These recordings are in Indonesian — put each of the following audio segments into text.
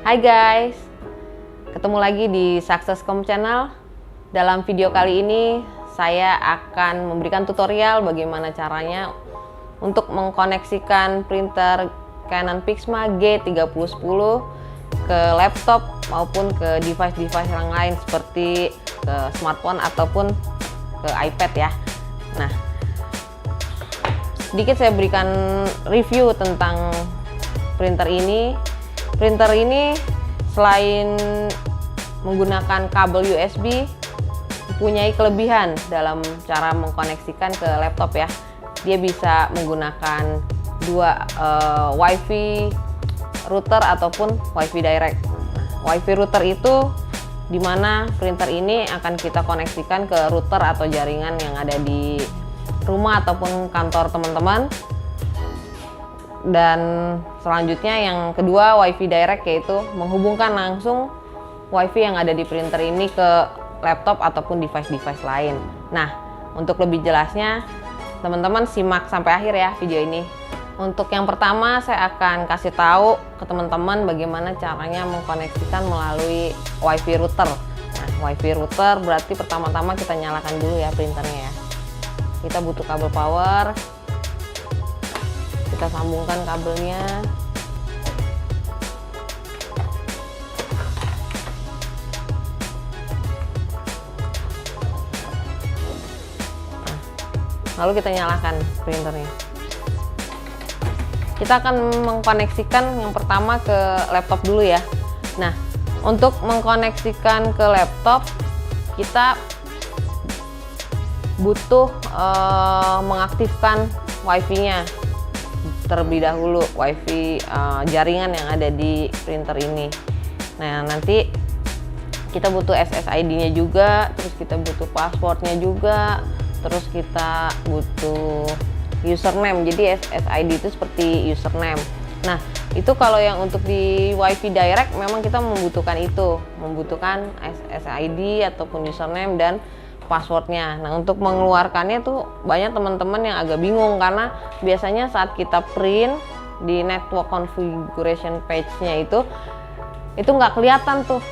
Hai guys, ketemu lagi di Success.com channel. Dalam video kali ini saya akan memberikan tutorial bagaimana caranya untuk mengkoneksikan printer Canon PIXMA G3010 ke laptop maupun ke device-device yang lain seperti ke smartphone ataupun ke iPad ya. Nah, sedikit saya berikan review tentang printer ini. Printer ini selain menggunakan kabel USB, mempunyai kelebihan dalam cara mengkoneksikan ke laptop ya. Dia bisa menggunakan dua WiFi router ataupun WiFi direct. WiFi router itu dimana printer ini akan kita koneksikan ke router atau jaringan yang ada di rumah ataupun kantor teman-teman. Dan selanjutnya yang kedua WiFi direct, yaitu menghubungkan langsung WiFi yang ada di printer ini ke laptop ataupun device-device lain. Nah, untuk lebih jelasnya teman-teman simak sampai akhir ya video ini. Untuk yang pertama saya akan kasih tahu ke teman-teman bagaimana caranya mengkoneksikan melalui WiFi router. Nah, WiFi router berarti pertama-tama kita nyalakan dulu ya printernya ya. Kita butuh kabel power. Kita sambungkan kabelnya. Lalu kita nyalakan printernya. Kita akan mengkoneksikan yang pertama ke laptop dulu ya. Nah, untuk mengkoneksikan ke laptop kita butuh mengaktifkan WiFi-nya terlebih dahulu, WiFi jaringan yang ada di printer ini. Nah, nanti kita butuh SSID-nya juga, terus kita butuh passwordnya juga, terus kita butuh username. Jadi SSID itu seperti username. Nah, itu kalau yang untuk di WiFi direct memang kita membutuhkan itu, membutuhkan SSID ataupun username dan passwordnya. Nah, untuk mengeluarkannya tuh banyak teman-teman yang agak bingung karena biasanya saat kita print di network configuration page-nya itu nggak kelihatan tuh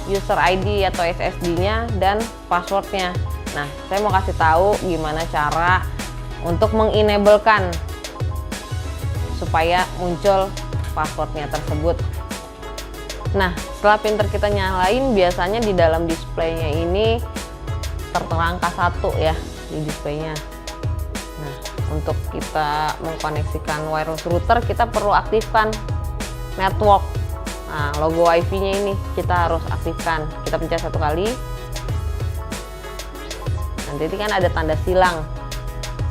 user ID atau SSD-nya dan passwordnya. Nah, saya mau kasih tahu gimana cara untuk mengenablekan supaya muncul passwordnya tersebut. Nah, setelah printer kita nyalain, biasanya di dalam displaynya ini tertera angka 1 ya di displaynya. Nah, untuk kita mengkoneksikan wireless router kita perlu aktifkan network. Nah, logo WiFi-nya ini kita harus aktifkan. Kita pencet 1 kali. Nanti kan ada tanda silang.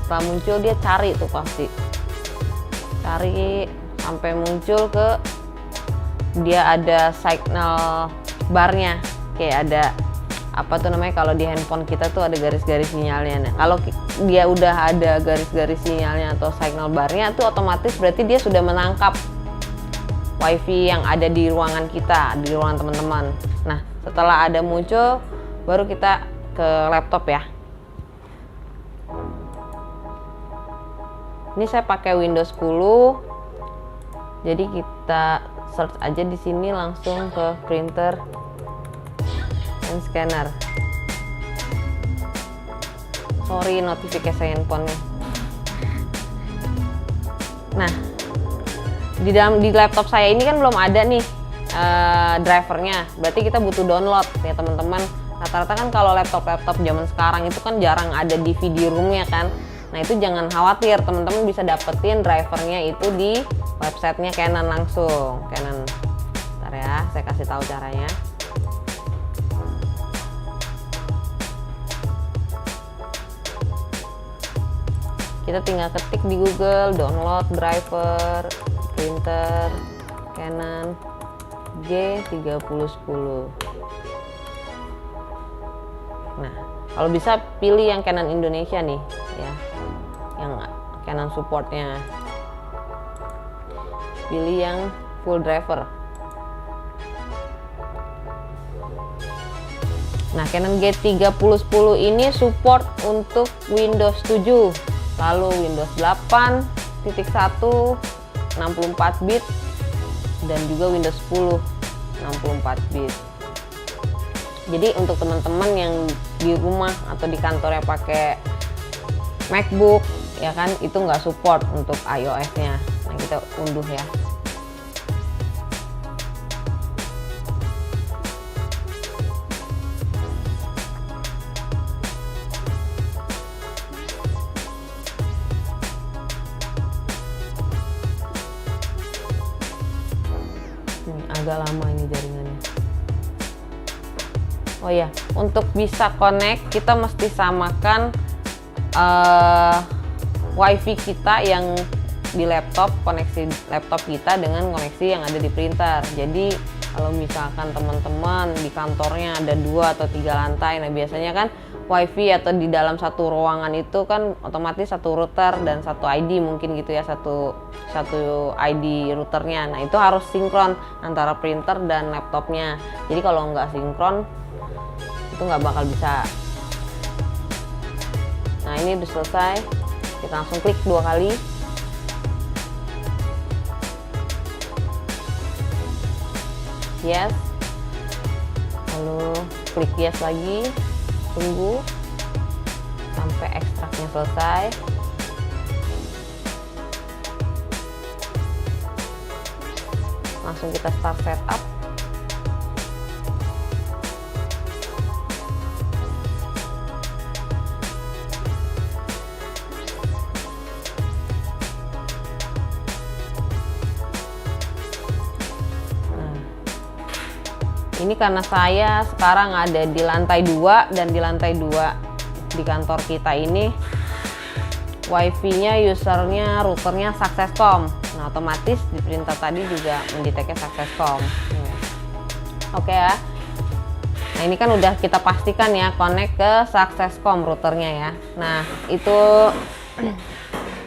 Setelah muncul dia cari tuh pasti. Cari sampai muncul ke dia ada signal barnya. Kayak ada apa tuh namanya, kalau di handphone kita tuh ada garis-garis sinyalnya. Nah, kalau dia udah ada garis-garis sinyalnya atau signal barnya tuh otomatis berarti dia sudah menangkap WiFi yang ada di ruangan kita, di ruangan teman-teman. Nah, setelah ada muncul baru kita ke laptop ya. Ini saya pakai Windows 10. Jadi kita search aja di sini langsung ke printer and scanner. Sorry, notifikasi handphonenya. Nah, di laptop saya ini kan belum ada nih drivernya. Berarti kita butuh download ya teman-teman. Rata-rata kan kalau laptop zaman sekarang itu kan jarang ada DVD room-nya kan. Nah, itu jangan khawatir, teman-teman bisa dapetin drivernya itu di websitenya Canon langsung. Canon. Bentar ya, saya kasih tahu caranya. Kita tinggal ketik di Google, download driver printer Canon G3010. Nah, kalau bisa pilih yang Canon Indonesia nih ya, yang Canon supportnya. Pilih yang full driver. Nah, Canon G3010 ini support untuk Windows 7, lalu Windows 8.1, 64 bit, dan juga Windows 10 64 bit. Jadi untuk teman-teman yang di rumah atau di kantornya pakai MacBook ya kan, itu nggak support untuk iOS-nya. Nah, kita unduh ya. Agak lama ini jaringannya. Oh ya, untuk bisa connect kita mesti samakan WiFi kita yang di laptop, koneksi laptop kita dengan koneksi yang ada di printer. Jadi kalau misalkan teman-teman di kantornya ada 2 atau 3 lantai, nah biasanya kan WiFi atau di dalam satu ruangan itu kan otomatis satu router dan satu ID mungkin gitu ya, satu ID routernya. Nah itu harus sinkron antara printer dan laptopnya. Jadi kalau nggak sinkron itu nggak bakal bisa. Nah ini udah selesai, kita langsung klik 2 kali. Yes, lalu klik yes lagi. Tunggu sampai ekstraknya selesai. Langsung kita start setup. Ini karena saya sekarang ada di lantai 2 dan di lantai 2 di kantor kita ini WiFi-nya, usernya, routernya Successcom. Nah otomatis di printer tadi juga mendeteknya Successcom. Oke ya. Nah ini kan udah kita pastikan ya connect ke Successcom routernya ya. Nah itu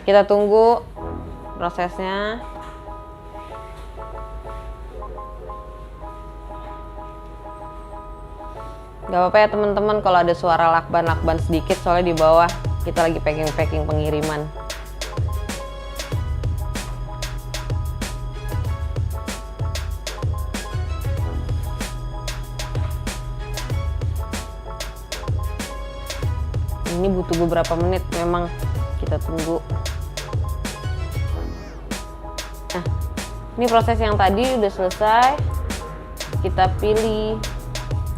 kita tunggu prosesnya. Gak apa-apa ya teman-teman kalau ada suara lakban sedikit, soalnya di bawah kita lagi packing pengiriman. Ini butuh beberapa menit, memang kita tunggu. Nah, ini proses yang tadi udah selesai. Kita pilih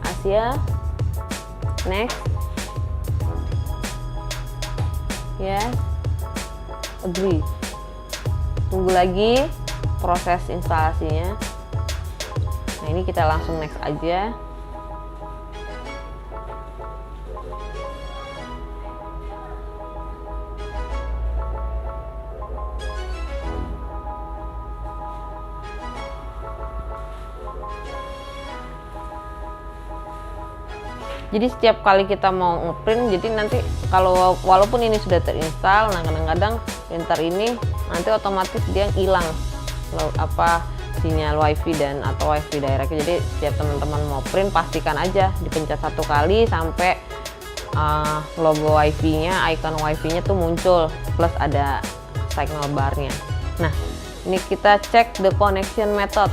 Asia. Next, ya, agree. Tunggu lagi proses instalasinya. Nah ini kita langsung next aja. Jadi setiap kali kita mau ngeprint, jadi nanti kalau walaupun ini sudah terinstall, nah kadang-kadang printer ini nanti otomatis dia hilang sinyal WiFi dan atau WiFi direct. Jadi setiap teman-teman mau print pastikan aja dipencet 1 kali sampai logo WiFi-nya, icon WiFi-nya tuh muncul plus ada signal bar-nya. Nah ini kita cek the connection method.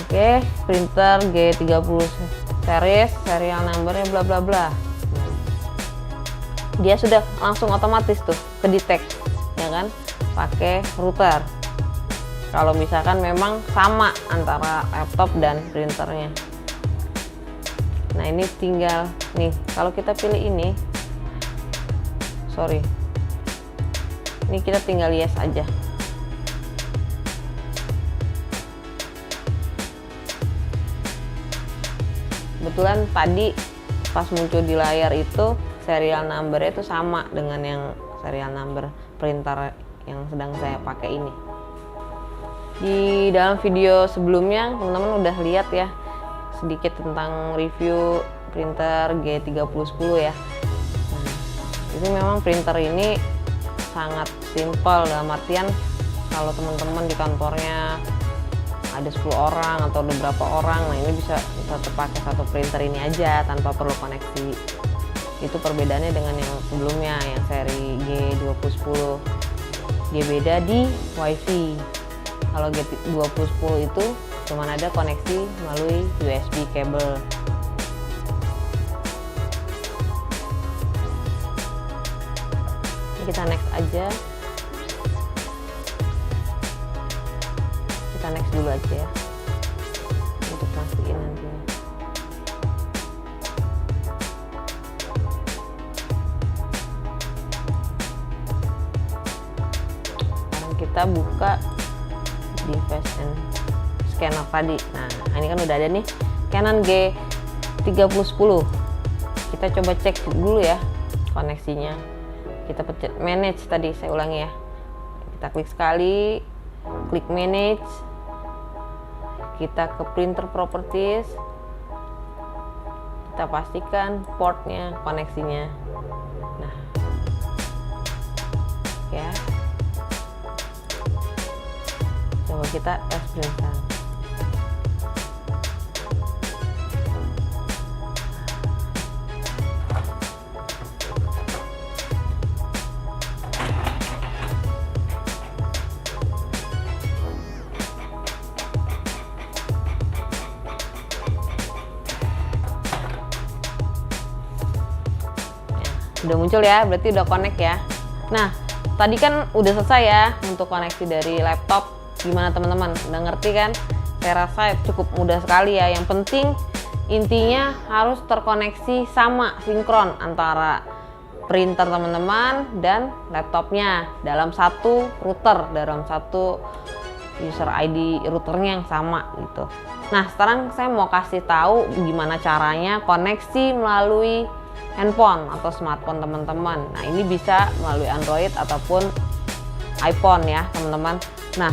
Oke, printer G30 series, serial numbernya bla bla bla. Dia sudah langsung otomatis tuh ke detect ya kan, pakai router. Kalau misalkan memang sama antara laptop dan printernya. Nah ini tinggal nih, kalau kita pilih ini, ini kita tinggal yes aja. Kebetulan tadi pas muncul di layar itu serial number itu sama dengan yang serial number printer yang sedang saya pakai ini. Di dalam video sebelumnya teman-teman udah lihat ya sedikit tentang review printer G3010 ya. Nah, ini memang printer ini sangat simpel, dalam artian kalau teman-teman di kantornya ada 10 orang atau ada berapa orang, nah ini bisa pakai satu printer ini aja tanpa perlu koneksi. Itu perbedaannya dengan yang sebelumnya, yang seri G2010. Dia beda di WiFi. Kalau G2010 itu cuma ada koneksi melalui USB kabel. Ini kita next aja. Kita next dulu aja ya, untuk mastiin nantinya. Sekarang kita buka device and scanner tadi. Nah, ini kan udah ada nih Canon G3010. Kita coba cek dulu ya koneksinya. Kita pencet manage tadi, saya ulangi ya. Kita klik sekali, klik manage. Kita ke printer properties. Kita pastikan portnya, koneksinya. Nah, ya. Coba kita tes printer. Udah muncul ya, berarti udah connect ya. Nah, tadi kan udah selesai ya untuk koneksi dari laptop. Gimana teman-teman, udah ngerti kan? Saya rasa cukup mudah sekali ya. Yang penting intinya harus terkoneksi sama, sinkron antara printer teman-teman dan laptopnya dalam satu router, dalam satu user ID routernya yang sama gitu. Nah, sekarang saya mau kasih tahu gimana caranya koneksi melalui handphone atau smartphone teman-teman. Nah, ini bisa melalui Android ataupun iPhone ya teman-teman. Nah,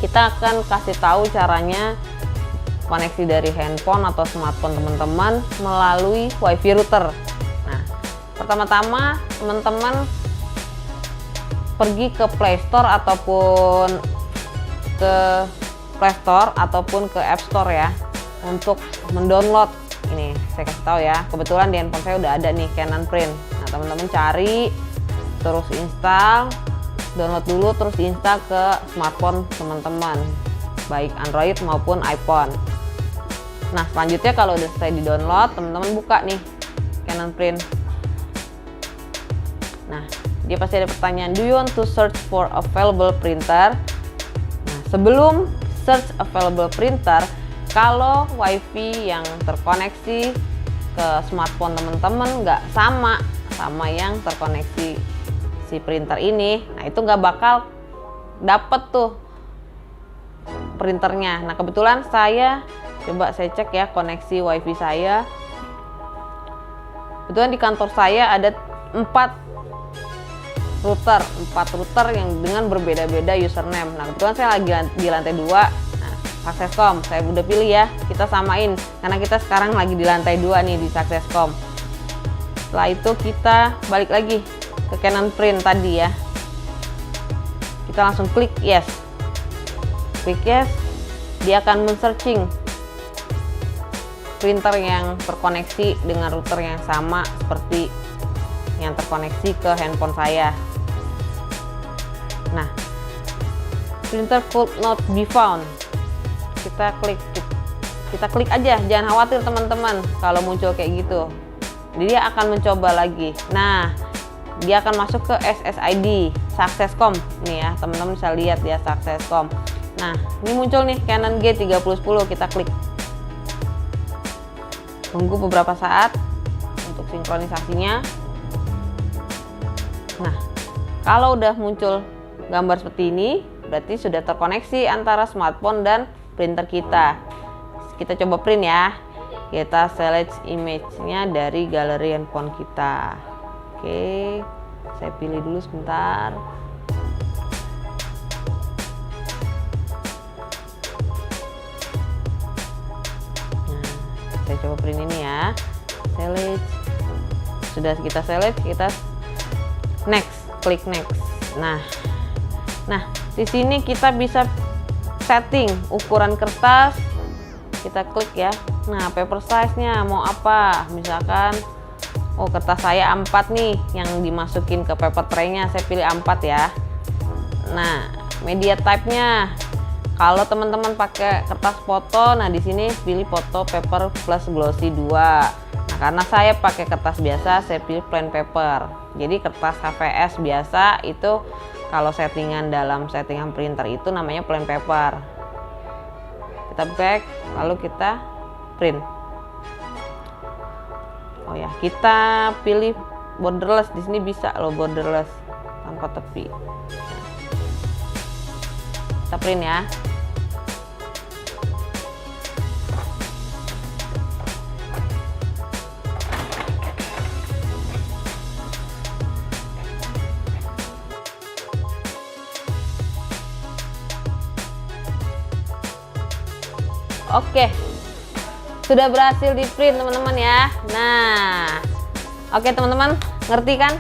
kita akan kasih tahu caranya koneksi dari handphone atau smartphone teman-teman melalui WiFi router. Nah, pertama-tama teman-teman pergi ke Play Store ataupun ke App Store ya untuk mendownload. Ini saya kasih tahu ya, kebetulan di handphone saya udah ada nih Canon Print. Nah, teman-teman cari, terus install, download dulu, terus diinstal ke smartphone teman-teman, baik Android maupun iPhone. Nah, selanjutnya kalau udah selesai di download, teman-teman buka nih Canon Print. Nah, dia pasti ada pertanyaan, do you want to search for available printer? Nah, sebelum search available printer, kalau WiFi yang terkoneksi ke smartphone teman-teman nggak sama yang terkoneksi si printer ini, nah itu nggak bakal dapet tuh printernya. Nah, kebetulan saya cek ya koneksi WiFi saya. Kebetulan di kantor saya ada 4 router yang dengan berbeda-beda username. Nah, kebetulan saya lagi di lantai 2. Successcom, saya udah pilih ya, kita samain karena kita sekarang lagi di lantai 2 nih di Successcom. Setelah itu kita balik lagi ke Canon Print tadi ya, kita langsung klik yes. Dia akan men-searching printer yang terkoneksi dengan router yang sama seperti yang terkoneksi ke handphone saya. Nah, printer could not be found. Kita klik aja, jangan khawatir teman-teman kalau muncul kayak gitu. Jadi dia akan mencoba lagi. Nah, dia akan masuk ke SSID Successcom nih ya, teman-teman bisa lihat ya Successcom. Nah, ini muncul nih Canon G3010, kita klik. Tunggu beberapa saat untuk sinkronisasinya. Nah, kalau udah muncul gambar seperti ini, berarti sudah terkoneksi antara smartphone dan printer kita. Kita coba print ya. Kita select image-nya dari galeri handphone kita. Oke, saya pilih dulu sebentar. Nah, saya coba print ini ya. Select. Sudah kita select, kita next, klik next. Nah, di sini kita bisa setting ukuran kertas, kita klik ya. Nah, paper size-nya mau apa? Misalkan, oh kertas saya A4 nih yang dimasukin ke paper tray-nya, saya pilih A4 ya. Nah, media type-nya. Kalau teman-teman pakai kertas foto, nah di sini pilih foto paper plus glossy 2. Nah, karena saya pakai kertas biasa, saya pilih plain paper. Jadi kertas HVS biasa itu kalau settingan dalam settingan printer itu namanya plain paper. Kita back, lalu kita print. Oh ya, kita pilih borderless. Di sini bisa loh borderless tanpa tepi. Kita print ya. Oke, sudah berhasil di print teman-teman ya. Nah, oke teman-teman, ngerti kan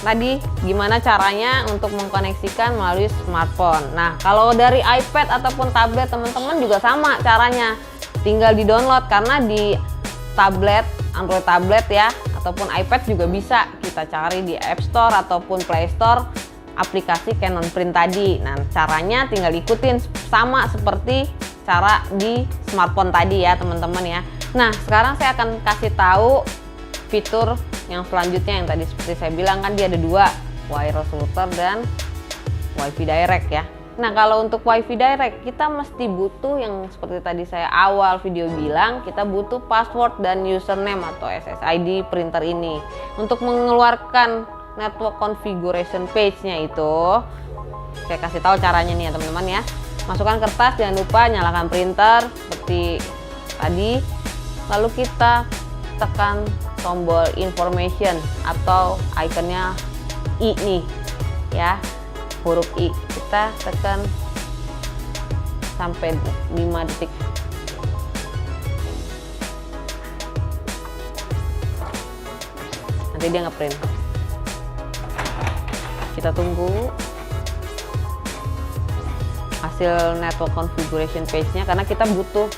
tadi gimana caranya untuk mengkoneksikan melalui smartphone. Nah, kalau dari iPad ataupun tablet teman-teman juga sama caranya, tinggal di download. Karena di tablet, Android tablet ya, ataupun iPad juga bisa kita cari di App Store ataupun Play Store aplikasi Canon Print tadi. Nah, caranya tinggal ikutin sama seperti cara di smartphone tadi ya teman-teman ya. Nah, sekarang saya akan kasih tahu fitur yang selanjutnya yang tadi seperti saya bilang kan dia ada dua, wireless router dan WiFi direct ya. Nah, kalau untuk WiFi direct kita mesti butuh yang seperti tadi saya awal video bilang, kita butuh password dan username atau SSID printer ini. Untuk mengeluarkan network configuration page-nya itu saya kasih tahu caranya nih ya teman-teman ya. Masukkan kertas, jangan lupa nyalakan printer seperti tadi, lalu kita tekan tombol information atau ikonnya I nih ya, huruf I, kita tekan sampai 5 detik. Nanti dia ngeprint, kita tunggu hasil network configuration page-nya, karena kita butuh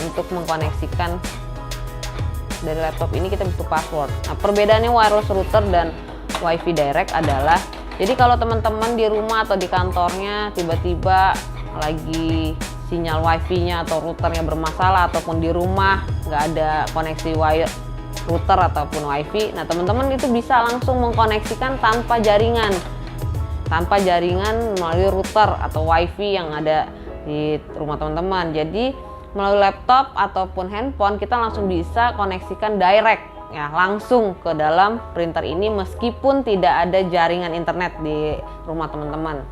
untuk mengkoneksikan dari laptop ini kita butuh password. Nah, perbedaannya wireless router dan WiFi direct adalah, jadi kalau teman-teman di rumah atau di kantornya tiba-tiba lagi sinyal WiFi-nya atau routernya bermasalah, ataupun di rumah nggak ada koneksi wire router ataupun WiFi, nah teman-teman itu bisa langsung mengkoneksikan tanpa jaringan melalui router atau WiFi yang ada di rumah teman-teman. Jadi melalui laptop ataupun handphone kita langsung bisa koneksikan direct ya, langsung ke dalam printer ini meskipun tidak ada jaringan internet di rumah teman-teman.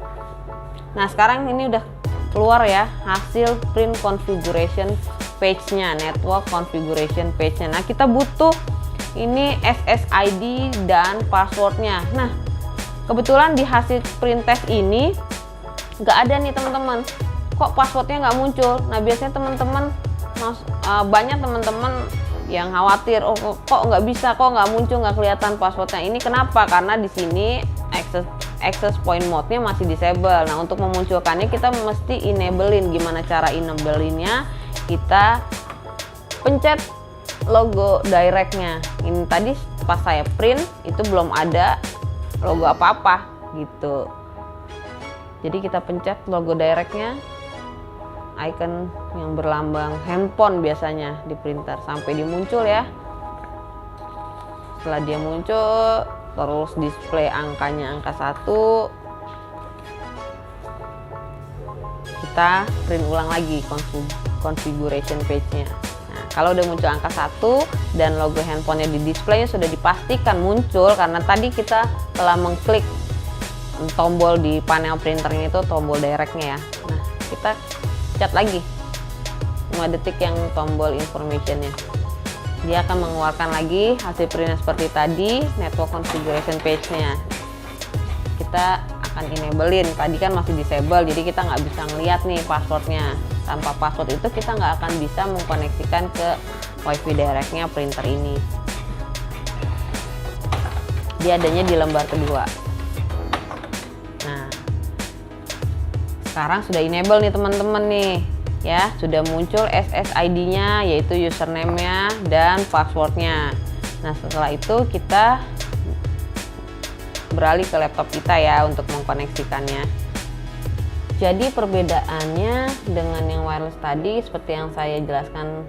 Nah, sekarang ini udah keluar ya hasil print configuration page-nya, network configuration page-nya. Nah, kita butuh ini SSID dan passwordnya. Nah, kebetulan di hasil print test ini nggak ada nih teman-teman, kok passwordnya nggak muncul. Nah, biasanya teman-teman banyak teman-teman yang khawatir, oh kok nggak bisa, kok nggak muncul, nggak kelihatan passwordnya. Ini kenapa? Karena di sini access point mode-nya masih disable. Nah, untuk memunculkannya kita mesti enablein. Gimana cara enablein-nya? Kita pencet logo direct-nya. Ini tadi pas saya print itu belum ada logo apa-apa gitu. Jadi kita pencet logo direct-nya, icon yang berlambang handphone biasanya di printer, sampai dia muncul ya. Setelah dia muncul, terus display angkanya angka 1, kita print ulang lagi configuration page-nya. Nah, kalau udah muncul angka 1 dan logo handphonenya di displaynya sudah dipastikan muncul, karena tadi kita telah mengklik tombol di panel printernya itu tombol direct-nya ya. Nah, kita pencet lagi 5 detik yang tombol information-nya. Dia akan mengeluarkan lagi hasil printnya seperti tadi, network configuration page-nya. Kita akan enablein, tadi kan masih disable, jadi kita nggak bisa ngeliat nih passwordnya. Tanpa password itu kita nggak akan bisa mengkoneksikan ke WiFi direct-nya printer ini. Dia adanya di lembar kedua. Nah, sekarang sudah enable nih teman-teman nih ya, sudah muncul SSID-nya yaitu username-nya dan password-nya. Nah, setelah itu kita beralih ke laptop kita ya untuk mengkoneksikannya. Jadi perbedaannya dengan yang wireless tadi seperti yang saya jelaskan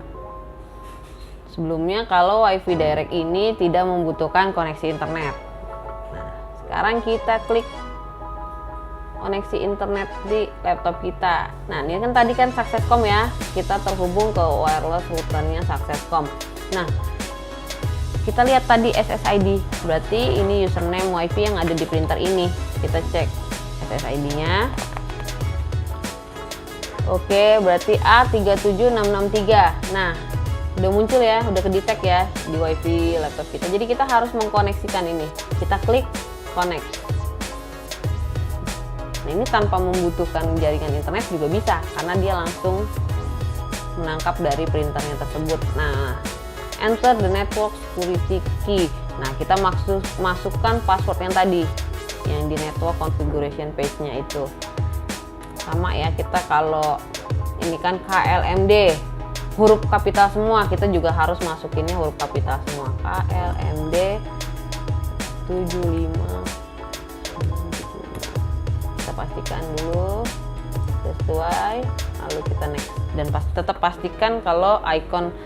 sebelumnya, kalau WiFi Direct ini tidak membutuhkan koneksi internet. Nah, sekarang kita klik koneksi internet di laptop kita. Nah, ini kan tadi kan Successcom ya, kita terhubung ke wireless routernya Successcom. Nah, kita lihat tadi SSID, berarti ini username WiFi yang ada di printer ini. Kita cek SSID-nya. Oke, berarti A37663. Nah, udah muncul ya, udah kedetek ya di WiFi laptop kita. Jadi kita harus mengkoneksikan ini. Kita klik connect. Nah, ini tanpa membutuhkan jaringan internet juga bisa, karena dia langsung menangkap dari printernya tersebut. Nah, enter the network security key. Nah, kita masukkan password yang tadi, yang di network configuration page-nya itu. Sama ya, kita kalau ini kan KLMD huruf kapital semua, kita juga harus masukinnya huruf kapital semua. KLMD 75. Kita pastikan dulu sesuai, lalu kita next, dan tetap pastikan kalau icon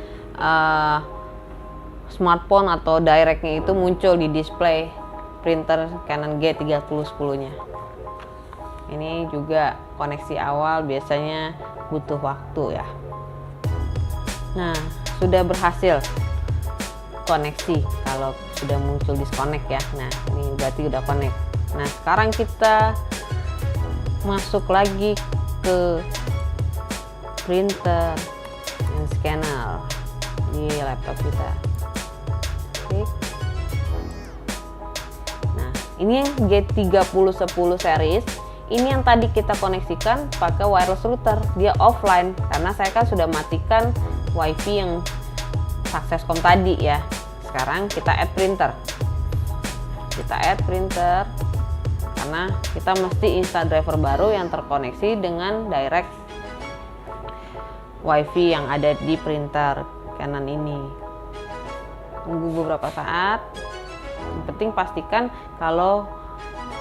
smartphone atau directnya itu muncul di display printer Canon G3010 nya. Ini juga koneksi awal biasanya butuh waktu ya. Nah, sudah berhasil koneksi kalau sudah muncul disconnect ya. Nah, ini berarti udah connect. Nah, sekarang kita masuk lagi ke printer dan scanner di laptop kita. Klik. Nah, ini yang G3010 series. Ini yang tadi kita koneksikan pakai wireless router, dia offline karena saya kan sudah matikan WiFi yang Successcom tadi ya. Sekarang kita add printer. Kita add printer karena kita mesti install driver baru yang terkoneksi dengan direct WiFi yang ada di printer Canon ini. Tunggu beberapa saat. Yang penting pastikan kalau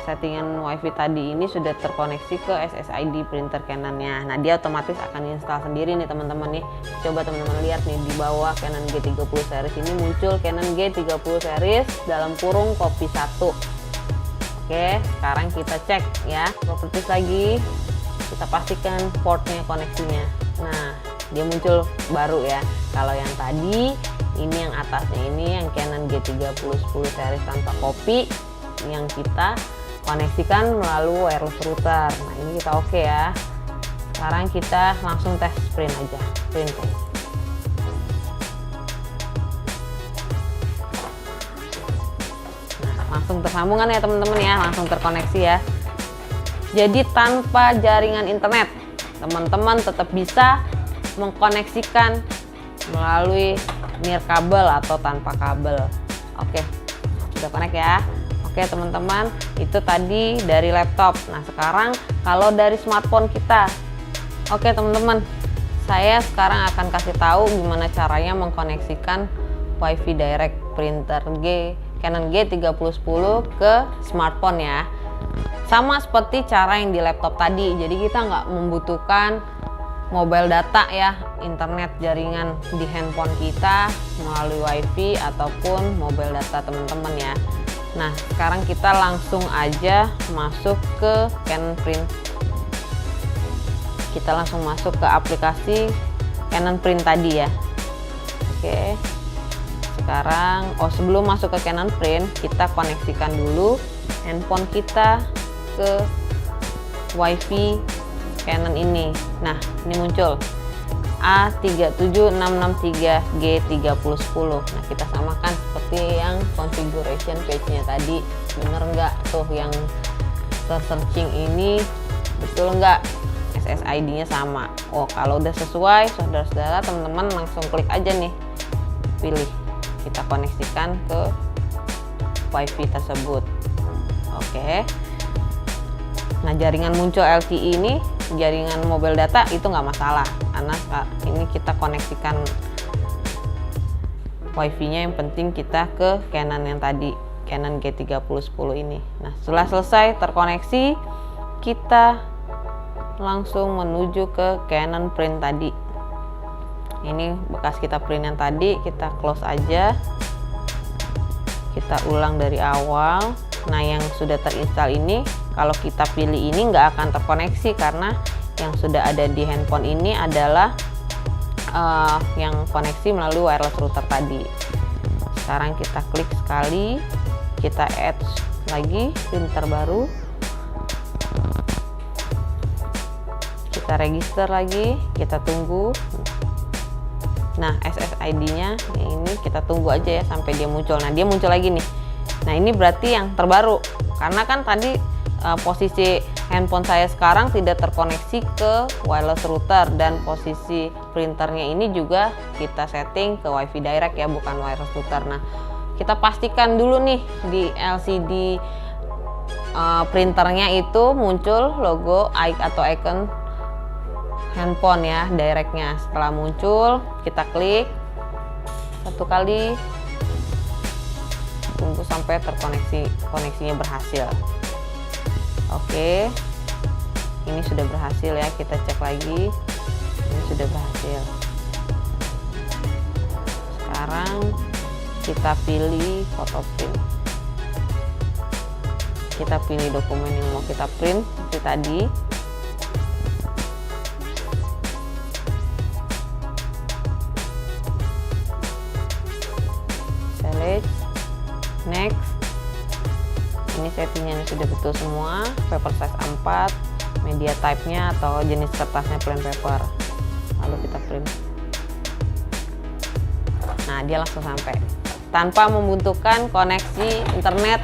settingan WiFi tadi ini sudah terkoneksi ke SSID printer Canon-nya. Nah, dia otomatis akan install sendiri nih teman-teman nih. Coba teman-teman lihat nih di bawah Canon G30 series ini muncul Canon G30 series dalam kurung copy 1. Oke, sekarang kita cek ya properties lagi. Kita pastikan portnya koneksinya. Nah, dia muncul baru ya. Kalau yang tadi ini yang atasnya ini yang Canon G3010 series tanpa copy yang kita koneksikan melalui wireless router. Nah, ini kita oke ya. Sekarang kita langsung tes print aja, print test. Nah, langsung tersambungan ya teman-teman ya, langsung terkoneksi ya. Jadi tanpa jaringan internet, teman-teman tetap bisa mengkoneksikan melalui nirkabel atau tanpa kabel. Oke, sudah connect ya. Oke teman-teman, itu tadi dari laptop. Nah, sekarang kalau dari smartphone kita. Oke teman-teman, saya sekarang akan kasih tahu gimana caranya mengkoneksikan WiFi Direct printer Canon G3010 ke smartphone ya. Sama seperti cara yang di laptop tadi. Jadi kita nggak membutuhkan mobile data ya, internet jaringan di handphone kita melalui WiFi ataupun mobile data teman-teman ya. Nah, sekarang kita langsung aja masuk ke Canon Print. Kita langsung masuk ke aplikasi Canon Print tadi ya. Oke. Sekarang, sebelum masuk ke Canon Print, kita koneksikan dulu handphone kita ke WiFi Canon ini. Nah, ini muncul A37663G3010. Nah, kita samakan seperti yang configuration page-nya tadi. Bener nggak tuh yang searching ini, betul nggak SSID-nya sama? Oh, kalau udah sesuai, saudara-saudara teman-teman langsung klik aja nih, pilih, kita koneksikan ke WiFi tersebut. Oke. Nah, jaringan muncul LTE ini, jaringan mobile data itu nggak masalah, karena ini kita koneksikan WiFi-nya, yang penting kita ke Canon yang tadi, Canon G3010 ini. Nah, setelah selesai terkoneksi, kita langsung menuju ke Canon print tadi. Ini bekas kita print yang tadi, kita close aja. Kita ulang dari awal. Nah, yang sudah terinstall ini, kalau kita pilih ini nggak akan terkoneksi karena yang sudah ada di handphone ini adalah yang koneksi melalui wireless router tadi. Sekarang kita klik sekali, kita add lagi printer baru, kita register lagi, kita tunggu. Nah, SSID-nya ini kita tunggu aja ya sampai dia muncul. Nah, dia muncul lagi nih. Nah, ini berarti yang terbaru, karena kan tadi posisi handphone saya sekarang tidak terkoneksi ke wireless router, dan posisi printernya ini juga kita setting ke WiFi direct ya, bukan wireless router. Nah, kita pastikan dulu nih di LCD printernya itu muncul logo atau icon handphone ya, directnya. Setelah muncul, kita klik satu kali, tunggu sampai terkoneksi, koneksinya berhasil. Oke, ini sudah berhasil ya, kita cek lagi, ini sudah berhasil. Sekarang kita pilih foto print, kita pilih dokumen yang mau kita print seperti tadi. Select, next. Ini settingnya sudah betul semua, paper size A4, media type-nya atau jenis kertasnya plain paper. Lalu kita print. Nah, dia langsung sampai tanpa membutuhkan koneksi internet.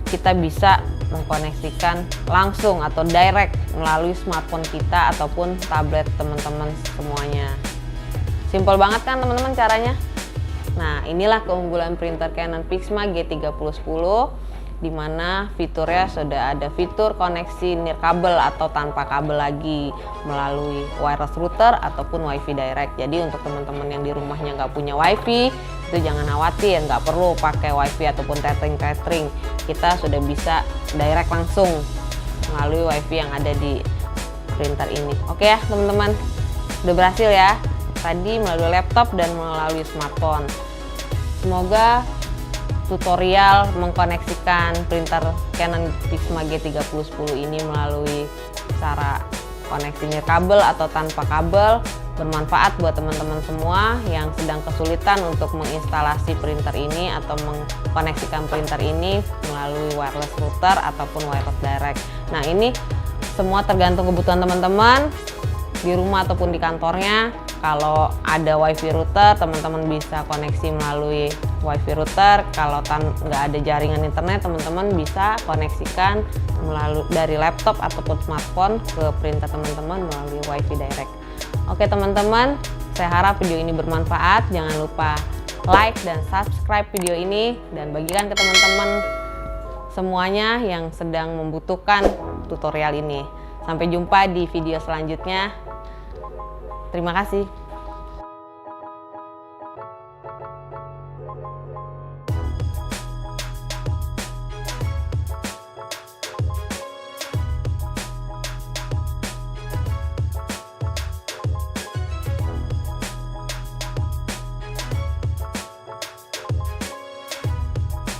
Kita bisa mengkoneksikan langsung atau direct melalui smartphone kita ataupun tablet teman-teman semuanya. Simpel banget kan teman-teman caranya? Nah, inilah keunggulan printer Canon Pixma G3010, di mana fiturnya sudah ada fitur koneksi nirkabel atau tanpa kabel lagi melalui wireless router ataupun WiFi direct. Jadi untuk teman-teman yang di rumahnya nggak punya WiFi, itu jangan khawatir, nggak perlu pakai WiFi ataupun tethering. Kita sudah bisa direct langsung melalui WiFi yang ada di printer ini. Oke ya teman-teman, udah berhasil ya. Tadi melalui laptop dan melalui smartphone. Semoga tutorial mengkoneksikan printer Canon Pixma G3010 ini melalui cara koneksi nirkabel atau tanpa kabel bermanfaat buat teman-teman semua yang sedang kesulitan untuk menginstalasi printer ini atau mengkoneksikan printer ini melalui wireless router ataupun wireless direct. Nah, ini semua tergantung kebutuhan teman-teman di rumah ataupun di kantornya. Kalau ada WiFi router, teman-teman bisa koneksi melalui WiFi router. Kalau nggak ada jaringan internet, teman-teman bisa koneksikan melalui dari laptop ataupun smartphone ke printer teman-teman melalui WiFi direct. Oke teman-teman, saya harap video ini bermanfaat. Jangan lupa like dan subscribe video ini dan bagikan ke teman-teman semuanya yang sedang membutuhkan tutorial ini. Sampai jumpa di video selanjutnya. Terima kasih.